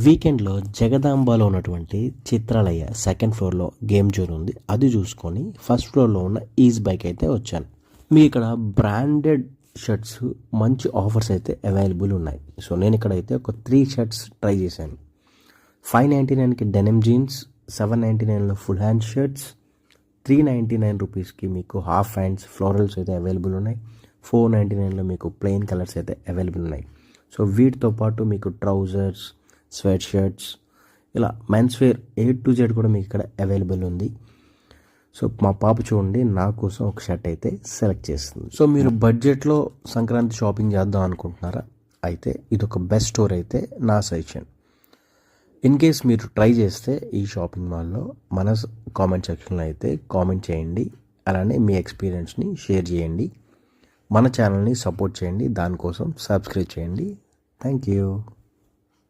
వీకెండ్‌లో జగదాంబలో ఉన్నటువంటి చిత్రాలయ సెకండ్ ఫ్లోర్‌లో గేమ్ జోన్ ఉంది. అది చూసుకొని ఫస్ట్ ఫ్లోర్‌లో ఉన్న ఈజ్ బైక్ అయితే వచ్చాను. మీ ఇక్కడ బ్రాండెడ్ షర్ట్స్ మంచి ఆఫర్స్ అయితే అవైలబుల్ ఉన్నాయి. సో నేను ఇక్కడైతే ఒక 3 షర్ట్స్ ట్రై చేశాను. 599కి డెనిమ్ జీన్స్, 799లో ఫుల్ హ్యాండ్ షర్ట్స్, 399 రూపీస్కి మీకు హాఫ్ హ్యాండ్స్ ఫ్లోరల్స్ అయితే అవైలబుల్ ఉన్నాయి. 499లో మీకు ప్లెయిన్ కలర్స్ అయితే అవైలబుల్ ఉన్నాయి. సో వీటితో పాటు మీకు ట్రౌజర్స్, స్వెట్ షర్ట్స్, ఇలా men's wear A to Z కూడా మీకు ఇక్కడ అవైలబుల్ ఉంది. సో మా పాప చూడండి నా కోసం ఒక షర్ట్ అయితే సెలెక్ట్ చేస్తుంది. సో మీరు బడ్జెట్లో సంక్రాంతి షాపింగ్ చేద్దాం అనుకుంటున్నారా? అయితే ఇది ఒక బెస్ట్ స్టోర్ అయితే నా సజెషన్. ఇన్ కేస్ మీరు ట్రై చేస్తే ఈ షాపింగ్ మాల్లో మన కామెంట్ సెక్షన్లో అయితే కామెంట్ చేయండి. అలానే మీ ఎక్స్పీరియన్స్ని షేర్ చేయండి. మన ఛానల్ని సపోర్ట్ చేయండి. దానికోసం సబ్స్క్రైబ్ చేయండి. Thank you.